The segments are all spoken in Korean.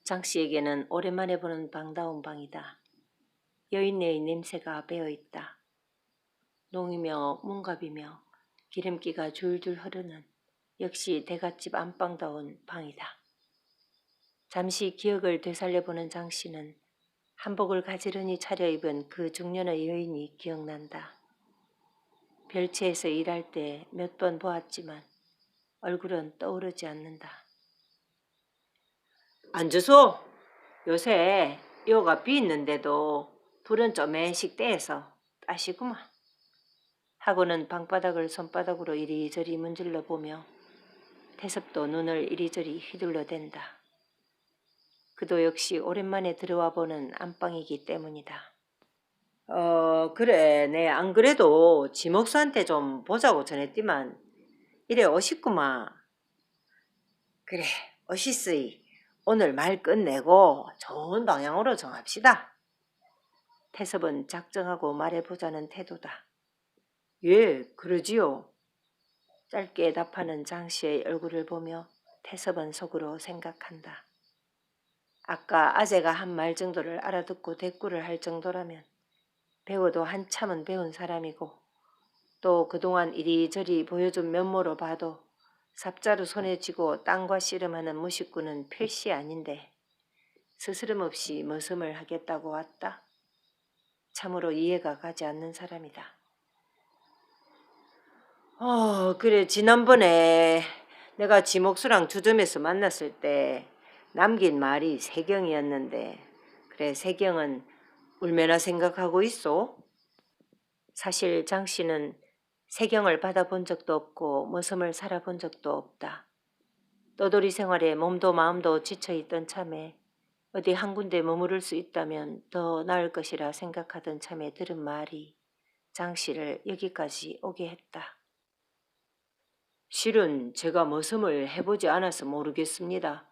장 씨에게는 오랜만에 보는 방다운 방이다. 여인네의 냄새가 배어있다. 농이며 문갑이며 기름기가 줄줄 흐르는 역시 대갓집 안방다운 방이다. 잠시 기억을 되살려보는 장 씨는 한복을 가지런히 차려입은 그 중년의 여인이 기억난다. 별채에서 일할 때 몇 번 보았지만 얼굴은 떠오르지 않는다. 안주소, 요새 료가 비있는데도 불은 쪼매식 떼서 따시구만. 하고는 방바닥을 손바닥으로 이리저리 문질러 보며 태섭도 눈을 이리저리 휘둘러댄다. 그도 역시 오랜만에 들어와 보는 안방이기 때문이다. 그래, 내 안 그래도 지목수한테 좀 보자고 전했디만 이래 오셨구만. 그래, 오시스이. 오늘 말 끝내고 좋은 방향으로 정합시다. 태섭은 작정하고 말해보자는 태도다. 예, 그러지요. 짧게 답하는 장씨의 얼굴을 보며 태섭은 속으로 생각한다. 아까 아재가 한 말 정도를 알아듣고 대꾸를 할 정도라면 배워도 한참은 배운 사람이고 또 그동안 이리저리 보여준 면모로 봐도 삽자루 손에 쥐고 땅과 씨름하는 무식구는 필시 아닌데 스스럼 없이 머슴을 하겠다고 왔다. 참으로 이해가 가지 않는 사람이다. 그래, 지난번에 내가 지목수랑 주점에서 만났을 때 남긴 말이 세경이었는데, 그래, 세경은 얼마나 생각하고 있어? 사실 장 씨는 세경을 받아본 적도 없고 머슴을 살아본 적도 없다. 떠돌이 생활에 몸도 마음도 지쳐있던 참에 어디 한 군데 머무를 수 있다면 더 나을 것이라 생각하던 참에 들은 말이 장 씨를 여기까지 오게 했다. 실은 제가 머슴을 해보지 않아서 모르겠습니다.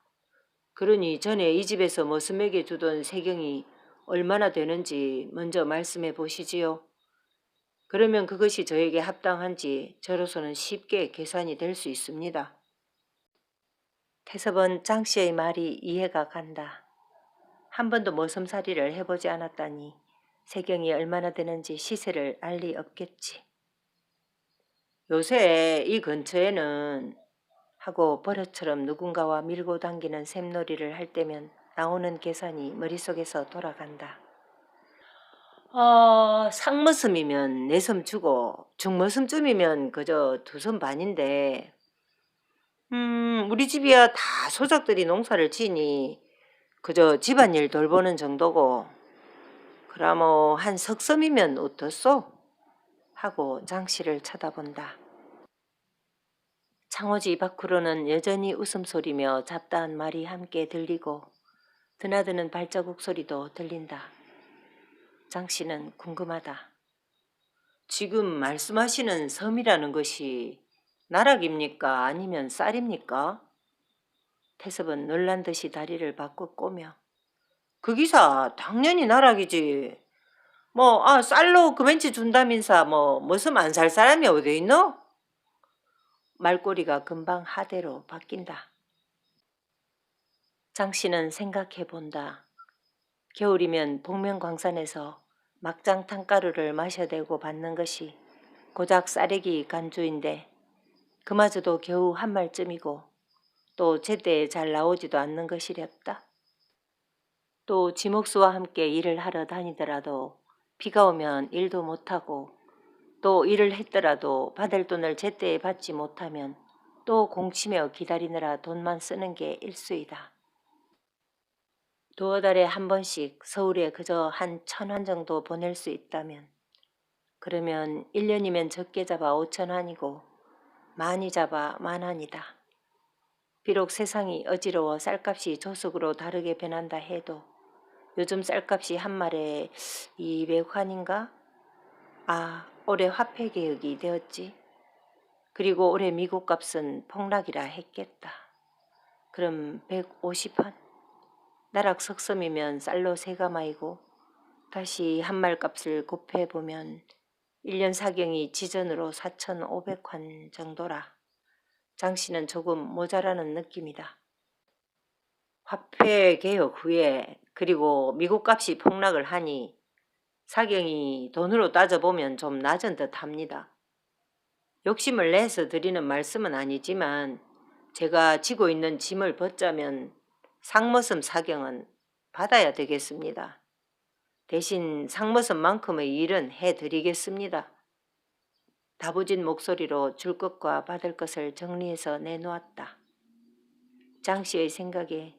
그러니 전에 이 집에서 머슴에게 주던 세경이 얼마나 되는지 먼저 말씀해 보시지요. 그러면 그것이 저에게 합당한지 저로서는 쉽게 계산이 될 수 있습니다. 태섭은 장 씨의 말이 이해가 간다. 한 번도 머슴살이를 해보지 않았다니 세경이 얼마나 되는지 시세를 알 리 없겠지. 요새 이 근처에는 하고 버릇처럼 누군가와 밀고 당기는 샘놀이를 할 때면 나오는 계산이 머릿속에서 돌아간다. 상머슴이면 4섬 주고 중머슴쯤이면 그저 2섬 반인데 우리 집이야 다 소작들이 농사를 지니 그저 집안일 돌보는 정도고 그라모 한 석섬이면 어떻소? 하고 장씨를 쳐다본다. 창호지 밖으로는 여전히 웃음소리며 잡다한 말이 함께 들리고 드나드는 발자국 소리도 들린다. 장씨는 궁금하다. 지금 말씀하시는 섬이라는 것이 나락입니까? 아니면 쌀입니까? 태섭은 놀란 듯이 다리를 바꿔 꼬며 그 기사 당연히 나락이지. 쌀로 금엔치 준다면서 머슴 안 살 사람이 어디 있노? 말꼬리가 금방 하대로 바뀐다. 장씨는 생각해본다. 겨울이면 복면광산에서 막장 탕가루를 마셔대고 받는 것이 고작 쌀에기 간주인데 그마저도 겨우 한 말쯤이고 또 제때에 잘 나오지도 않는 것이랬다. 또 지목수와 함께 일을 하러 다니더라도 비가 오면 일도 못하고 또 일을 했더라도 받을 돈을 제때에 받지 못하면 또 공치며 기다리느라 돈만 쓰는 게 일수이다. 두어 달에 한 번씩 서울에 그저 한 1,000원 정도 보낼 수 있다면 그러면 1년이면 적게 잡아 5,000원이고 많이 잡아 10,000원이다. 비록 세상이 어지러워 쌀값이 조석으로 다르게 변한다 해도 요즘 쌀값이 한 말에 200환인가? 올해 화폐 개혁이 되었지. 그리고 올해 미국 값은 폭락이라 했겠다. 그럼 150환? 나락 석섬이면 쌀로 세가마이고 다시 한말 값을 곱해보면 1년 사경이 지전으로 4,500환 정도라. 장씨는 조금 모자라는 느낌이다. 화폐 개혁 후에 그리고 미국 값이 폭락을 하니 사경이 돈으로 따져보면 좀 낮은 듯 합니다. 욕심을 내서 드리는 말씀은 아니지만 제가 지고 있는 짐을 벗자면 상머슴 사경은 받아야 되겠습니다. 대신 상머슴만큼의 일은 해드리겠습니다. 다부진 목소리로 줄 것과 받을 것을 정리해서 내놓았다. 장 씨의 생각에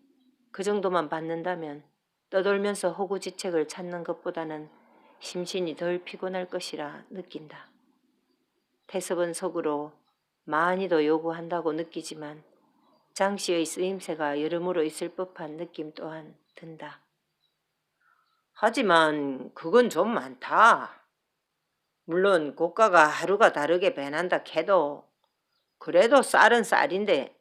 그 정도만 받는다면 떠돌면서 호구지책을 찾는 것보다는 심신이 덜 피곤할 것이라 느낀다. 태섭은 속으로 많이도 요구한다고 느끼지만 장 씨의 쓰임새가 여러모로 있을 법한 느낌 또한 든다. 하지만 그건 좀 많다. 물론 고가가 하루가 다르게 변한다 해도 그래도 쌀은 쌀인데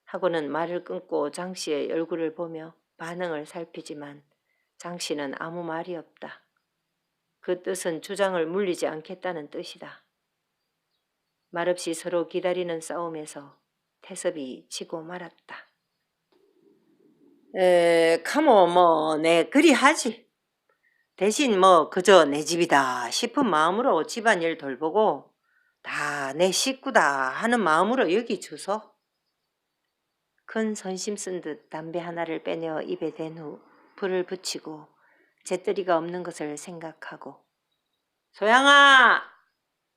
하고는 말을 끊고 장 씨의 얼굴을 보며 반응을 살피지만 장 씨는 아무 말이 없다. 그 뜻은 주장을 물리지 않겠다는 뜻이다. 말없이 서로 기다리는 싸움에서 태섭이 지고 말았다. 카모 내 그리 하지. 대신 그저 내 집이다 싶은 마음으로 집안일 돌보고 다 내 식구다 하는 마음으로 여기 주소. 큰 선심 쓴 듯 담배 하나를 빼내어 입에 댄 후 불을 붙이고 재떨이가 없는 것을 생각하고 소양아!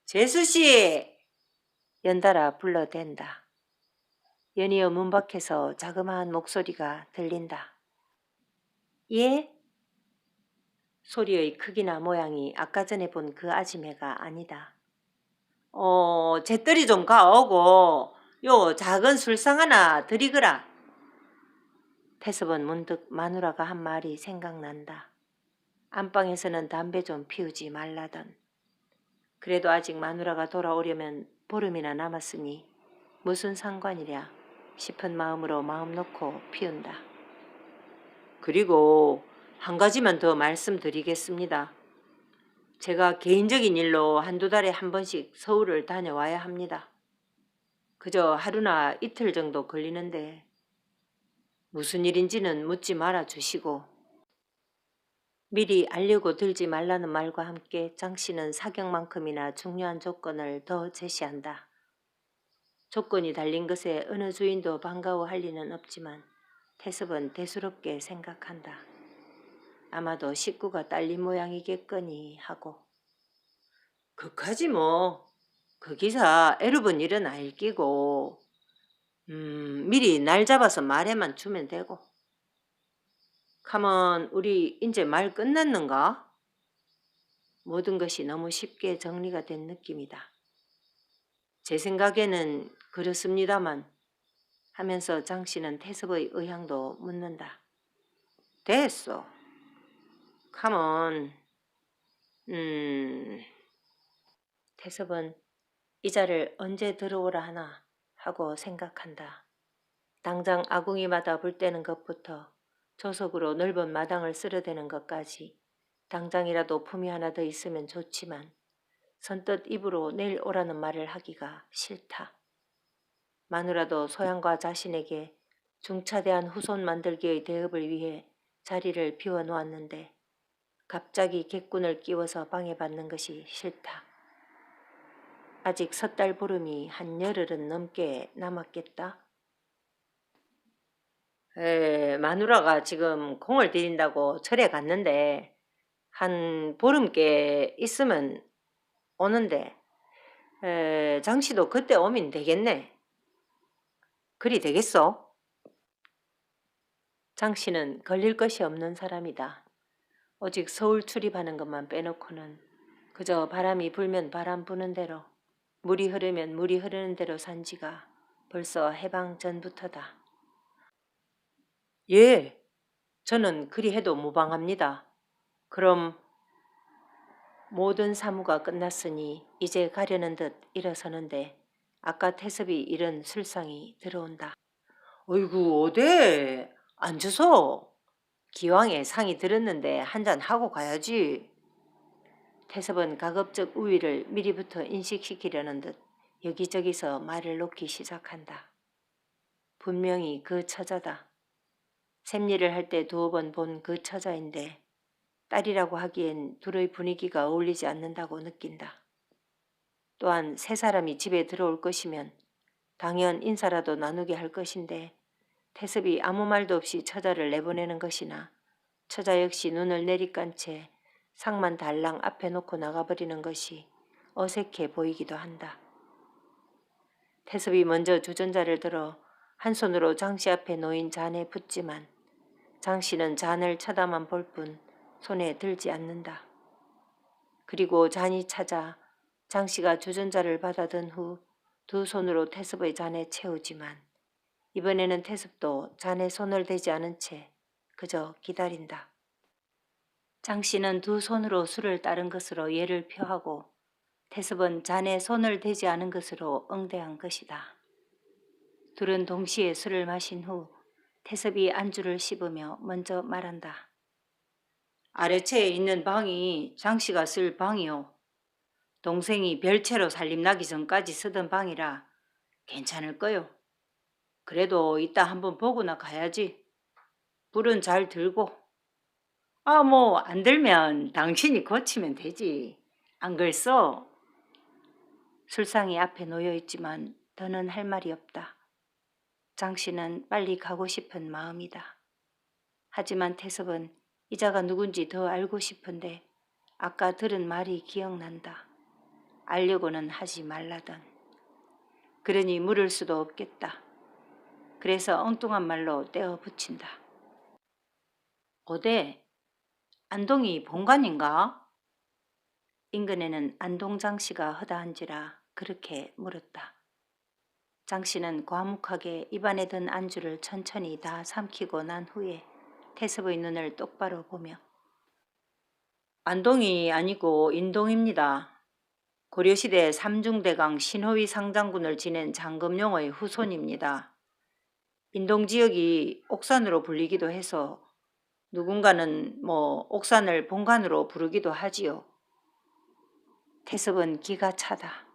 재수씨! 연달아 불러댄다. 연이어 문 밖에서 자그마한 목소리가 들린다. 예? 소리의 크기나 모양이 아까 전에 본 그 아지매가 아니다. 재떨이 좀 가오고 요 작은 술상 하나 드리거라. 태섭은 문득 마누라가 한 말이 생각난다. 안방에서는 담배 좀 피우지 말라던. 그래도 아직 마누라가 돌아오려면 보름이나 남았으니 무슨 상관이랴 싶은 마음으로 마음 놓고 피운다. 그리고 한 가지만 더 말씀드리겠습니다. 제가 개인적인 일로 한두 달에 한 번씩 서울을 다녀와야 합니다. 그저 하루나 이틀 정도 걸리는데 무슨 일인지는 묻지 말아 주시고 미리 알려고 들지 말라는 말과 함께 장 씨는 사경만큼이나 중요한 조건을 더 제시한다. 조건이 달린 것에 어느 주인도 반가워할 리는 없지만 태섭은 대수롭게 생각한다. 아마도 식구가 딸린 모양이겠거니 하고. 그까지 그 기사 애로본 일은 알끼고 미리 날 잡아서 말해만 주면 되고. 가면 우리 이제 말 끝났는가? 모든 것이 너무 쉽게 정리가 된 느낌이다. 제 생각에는 그렇습니다만 하면서 장 씨는 태섭의 의향도 묻는다. 됐어. 가면 태섭은 이자를 언제 들어오라 하나 하고 생각한다. 당장 아궁이마다 불 때는 것부터 조석으로 넓은 마당을 쓸어대는 것까지 당장이라도 품이 하나 더 있으면 좋지만 선뜻 입으로 내일 오라는 말을 하기가 싫다. 마누라도 소양과 자신에게 중차대한 후손 만들기의 대업을 위해 자리를 비워놓았는데 갑자기 객군을 끼워서 방해받는 것이 싫다. 아직 섣달 보름이 한 열흘은 넘게 남았겠다. 마누라가 지금 공을 들인다고 절에 갔는데 한 보름께 있으면 오는데 장씨도 그때 오면 되겠네. 그리 되겠어? 장씨는 걸릴 것이 없는 사람이다. 오직 서울 출입하는 것만 빼놓고는 그저 바람이 불면 바람 부는 대로 물이 흐르면 물이 흐르는 대로 산 지가 벌써 해방 전부터다. 예, 저는 그리 해도 무방합니다. 그럼 모든 사무가 끝났으니 이제 가려는 듯 일어서는데 아까 태섭이 잃은 술상이 들어온다. 어이구 어데 앉으소. 기왕에 상이 들었는데 한잔 하고 가야지. 태섭은 가급적 우위를 미리부터 인식시키려는 듯 여기저기서 말을 놓기 시작한다. 분명히 그 처자다. 샘일을 할 때 두어 번 본 그 처자인데 딸이라고 하기엔 둘의 분위기가 어울리지 않는다고 느낀다. 또한 세 사람이 집에 들어올 것이면 당연 인사라도 나누게 할 것인데 태섭이 아무 말도 없이 처자를 내보내는 것이나 처자 역시 눈을 내리깐 채 상만 달랑 앞에 놓고 나가버리는 것이 어색해 보이기도 한다. 태섭이 먼저 주전자를 들어 한 손으로 장씨 앞에 놓인 잔에 붓지만 장씨는 잔을 쳐다만 볼 뿐 손에 들지 않는다. 그리고 잔이 차자 장씨가 주전자를 받아든 후 두 손으로 태섭의 잔에 채우지만 이번에는 태섭도 잔에 손을 대지 않은 채 그저 기다린다. 장씨는 두 손으로 술을 따른 것으로 예를 표하고 태섭은 잔에 손을 대지 않은 것으로 응대한 것이다. 둘은 동시에 술을 마신 후 태섭이 안주를 씹으며 먼저 말한다. 아래채에 있는 방이 장씨가 쓸 방이요. 동생이 별채로 살림 나기 전까지 쓰던 방이라 괜찮을 거요. 그래도 이따 한번 보고나 가야지. 불은 잘 들고. 뭐 안 들면 당신이 고치면 되지. 안 그랬어? 술상이 앞에 놓여 있지만 더는 할 말이 없다. 장씨는 빨리 가고 싶은 마음이다. 하지만 태섭은 이자가 누군지 더 알고 싶은데 아까 들은 말이 기억난다. 알려고는 하지 말라던. 그러니 물을 수도 없겠다. 그래서 엉뚱한 말로 떼어 붙인다. 어데? 안동이 본관인가? 인근에는 안동 장씨가 허다한지라 그렇게 물었다. 장씨는 과묵하게 입안에 든 안주를 천천히 다 삼키고 난 후에 태섭의 눈을 똑바로 보며 안동이 아니고 인동입니다. 고려시대 삼중대강 신호위 상장군을 지낸 장금룡의 후손입니다. 인동지역이 옥산으로 불리기도 해서 누군가는 옥산을 본관으로 부르기도 하지요. 태섭은 기가 차다.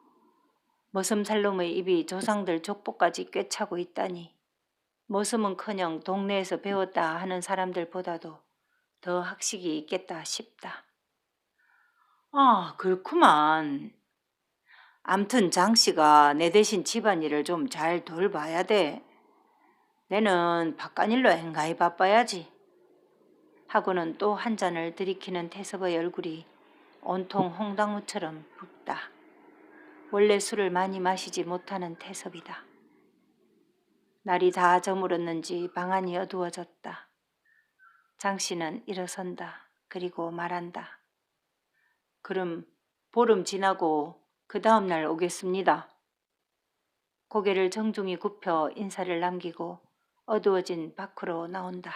머슴살놈의 입이 조상들 족보까지 꿰차고 있다니 머슴은커녕 동네에서 배웠다 하는 사람들보다도 더 학식이 있겠다 싶다. 그렇구만. 암튼 장씨가 내 대신 집안일을 좀 잘 돌봐야 돼. 내는 바깥일로 행가히 바빠야지. 하고는 또 한 잔을 들이키는 태섭의 얼굴이 온통 홍당무처럼 붉다. 원래 술을 많이 마시지 못하는 태섭이다. 날이 다 저물었는지 방 안이 어두워졌다. 장씨는 일어선다. 그리고 말한다. 그럼 보름 지나고 그 다음 날 오겠습니다. 고개를 정중히 굽혀 인사를 남기고 어두워진 밖으로 나온다.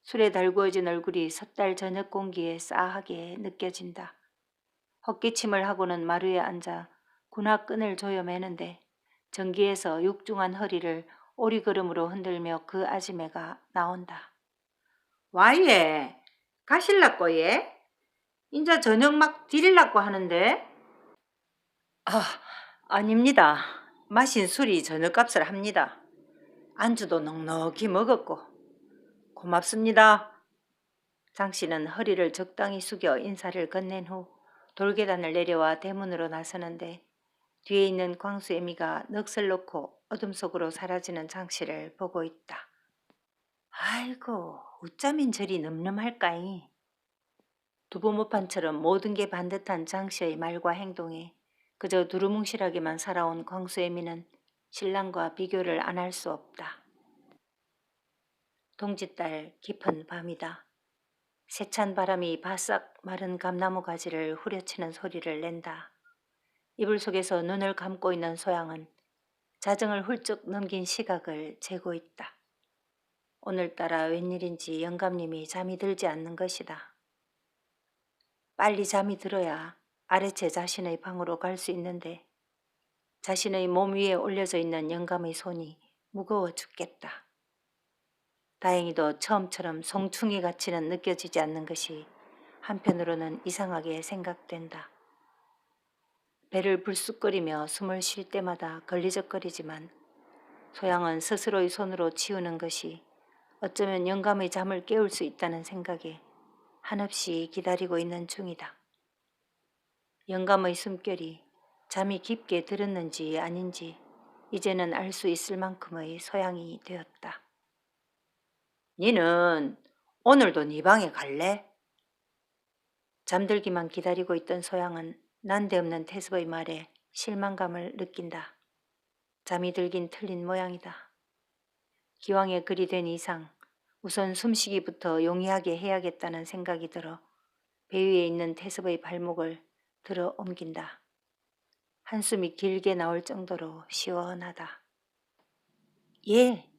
술에 달구어진 얼굴이 섣달 저녁 공기에 싸하게 느껴진다. 헛기침을 하고는 마루에 앉아 군화끈을 조여매는데 전기에서 육중한 허리를 오리걸음으로 흔들며 그 아지매가 나온다. 와예, 가실라꼬 예? 인자 저녁 막 디릴라꼬 하는데? 아닙니다. 마신 술이 저녁값을 합니다. 안주도 넉넉히 먹었고. 고맙습니다. 장씨는 허리를 적당히 숙여 인사를 건넨 후 돌계단을 내려와 대문으로 나서는데 뒤에 있는 광수애미가 넋을 놓고 어둠 속으로 사라지는 장씨를 보고 있다. 아이고, 어쩌면 저리 늠름할까이. 두부모판처럼 모든 게 반듯한 장씨의 말과 행동에 그저 두루뭉실하게만 살아온 광수애미는 신랑과 비교를 안 할 수 없다. 동짓달 깊은 밤이다. 세찬 바람이 바싹 마른 감나무 가지를 후려치는 소리를 낸다. 이불 속에서 눈을 감고 있는 소양은 자정을 훌쩍 넘긴 시각을 재고 있다. 오늘따라 웬일인지 영감님이 잠이 들지 않는 것이다. 빨리 잠이 들어야 아래채 자신의 방으로 갈 수 있는데 자신의 몸 위에 올려져 있는 영감의 손이 무거워 죽겠다. 다행히도 처음처럼 송충이 가치는 느껴지지 않는 것이 한편으로는 이상하게 생각된다. 배를 불쑥거리며 숨을 쉴 때마다 걸리적거리지만 소양은 스스로의 손으로 치우는 것이 어쩌면 영감의 잠을 깨울 수 있다는 생각에 한없이 기다리고 있는 중이다. 영감의 숨결이 잠이 깊게 들었는지 아닌지 이제는 알 수 있을 만큼의 소양이 되었다. 니는 오늘도 네 방에 갈래? 잠들기만 기다리고 있던 소양은 난데없는 태습의 말에 실망감을 느낀다. 잠이 들긴 틀린 모양이다. 기왕에 그리 된 이상 우선 숨쉬기부터 용이하게 해야겠다는 생각이 들어 배 위에 있는 태습의 발목을 들어 옮긴다. 한숨이 길게 나올 정도로 시원하다. 예.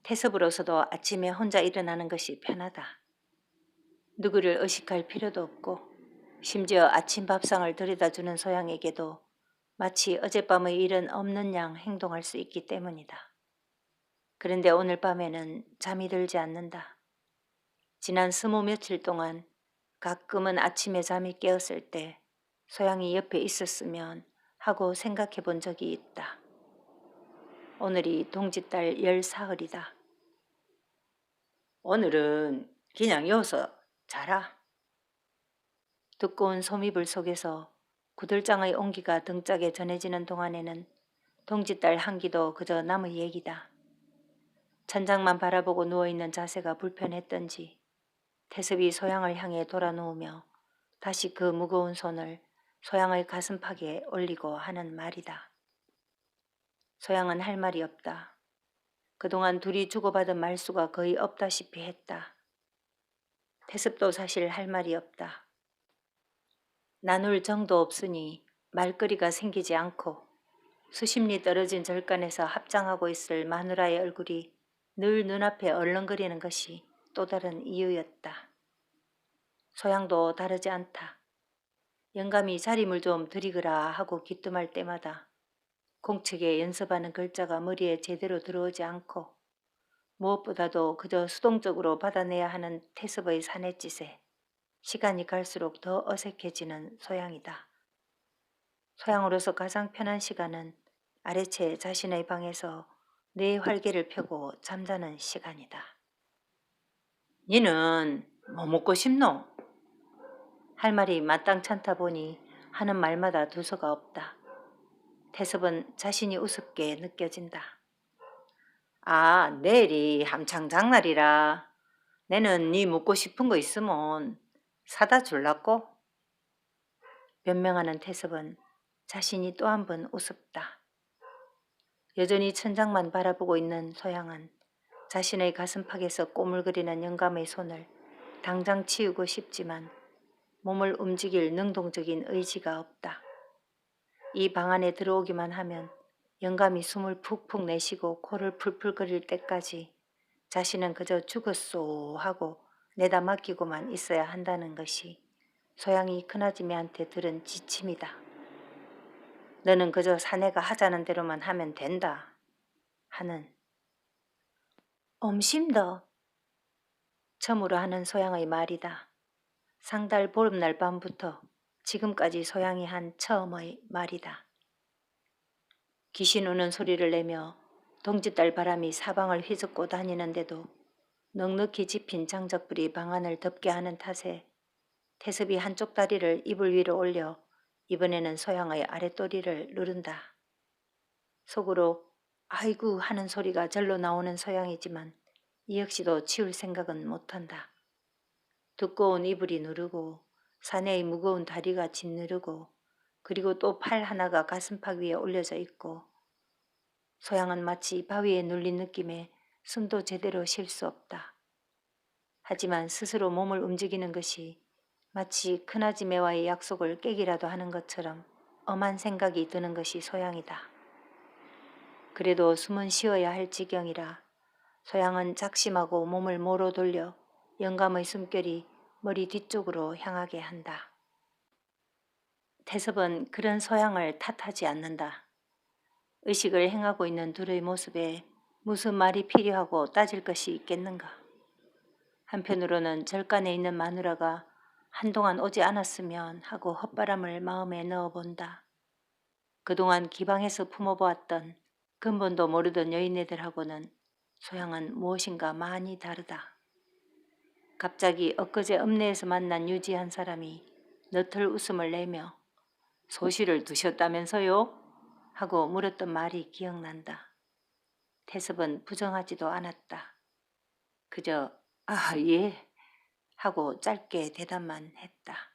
태습으로서도 아침에 혼자 일어나는 것이 편하다. 누구를 의식할 필요도 없고 심지어 아침 밥상을 들여다주는 소양에게도 마치 어젯밤의 일은 없는 양 행동할 수 있기 때문이다. 그런데 오늘 밤에는 잠이 들지 않는다. 지난 20 며칠 동안 가끔은 아침에 잠이 깨었을 때 소양이 옆에 있었으면 하고 생각해 본 적이 있다. 오늘이 동짓달 14흘이다. 오늘은 그냥 여기서 자라. 두꺼운 소미불 속에서 구들장의 온기가 등짝에 전해지는 동안에는 동짓달 한기도 그저 남의 얘기다. 천장만 바라보고 누워있는 자세가 불편했던지 태습이 소양을 향해 돌아 누우며 다시 그 무거운 손을 소양의 가슴팍에 올리고 하는 말이다. 소양은 할 말이 없다. 그동안 둘이 주고받은 말수가 거의 없다시피 했다. 태습도 사실 할 말이 없다. 나눌 정도 없으니 말거리가 생기지 않고 수십 리 떨어진 절간에서 합장하고 있을 마누라의 얼굴이 늘 눈앞에 얼렁거리는 것이 또 다른 이유였다. 소양도 다르지 않다. 영감이 자림을 좀 드리거라 하고 귀뜸할 때마다 공책에 연습하는 글자가 머리에 제대로 들어오지 않고 무엇보다도 그저 수동적으로 받아내야 하는 태습의 사내짓에 시간이 갈수록 더 어색해지는 소양이다. 소양으로서 가장 편한 시간은 아래채 자신의 방에서 내 활개를 펴고 잠자는 시간이다. 니는 뭐 먹고 싶노? 할 말이 마땅찮다 보니 하는 말마다 두서가 없다. 태섭은 자신이 우습게 느껴진다. 아, 내일이 함창 장날이라. 내는 니 먹고 싶은 거 있으면 사다 줄라고? 변명하는 태섭은 자신이 또 한 번 우습다. 여전히 천장만 바라보고 있는 소양은 자신의 가슴팍에서 꼬물거리는 영감의 손을 당장 치우고 싶지만 몸을 움직일 능동적인 의지가 없다. 이 방 안에 들어오기만 하면 영감이 숨을 푹푹 내쉬고 코를 풀풀거릴 때까지 자신은 그저 죽었소 하고 내다 맡기고만 있어야 한다는 것이 소양이 큰아줌이한테 들은 지침이다. 너는 그저 사내가 하자는 대로만 하면 된다 하는 엄심더 처음으로 하는 소양의 말이다. 상달 보름날 밤부터 지금까지 소양이 한 처음의 말이다. 귀신 우는 소리를 내며 동짓달 바람이 사방을 휘젓고 다니는데도 넉넉히 집힌 장작불이 방안을 덮게 하는 탓에 태습이 한쪽 다리를 이불 위로 올려 이번에는 소양의 아랫도리를 누른다. 속으로 아이고 하는 소리가 절로 나오는 소양이지만 이 역시도 치울 생각은 못한다. 두꺼운 이불이 누르고 사내의 무거운 다리가 짓누르고 그리고 또 팔 하나가 가슴팍 위에 올려져 있고 소양은 마치 바위에 눌린 느낌에 숨도 제대로 쉴 수 없다. 하지만 스스로 몸을 움직이는 것이 마치 큰아지매와의 약속을 깨기라도 하는 것처럼 엄한 생각이 드는 것이 소양이다. 그래도 숨은 쉬어야 할 지경이라 소양은 작심하고 몸을 모로 돌려 영감의 숨결이 머리 뒤쪽으로 향하게 한다. 태섭은 그런 소양을 탓하지 않는다. 의식을 행하고 있는 둘의 모습에 무슨 말이 필요하고 따질 것이 있겠는가. 한편으로는 절간에 있는 마누라가 한동안 오지 않았으면 하고 헛바람을 마음에 넣어본다. 그동안 기방에서 품어보았던 근본도 모르던 여인네들하고는 소양은 무엇인가 많이 다르다. 갑자기 엊그제 읍내에서 만난 유지 한 사람이 너털 웃음을 내며 소시를 두셨다면서요? 하고 물었던 말이 기억난다. 태섭은 부정하지도 않았다. 그저 아, 예 하고 짧게 대답만 했다.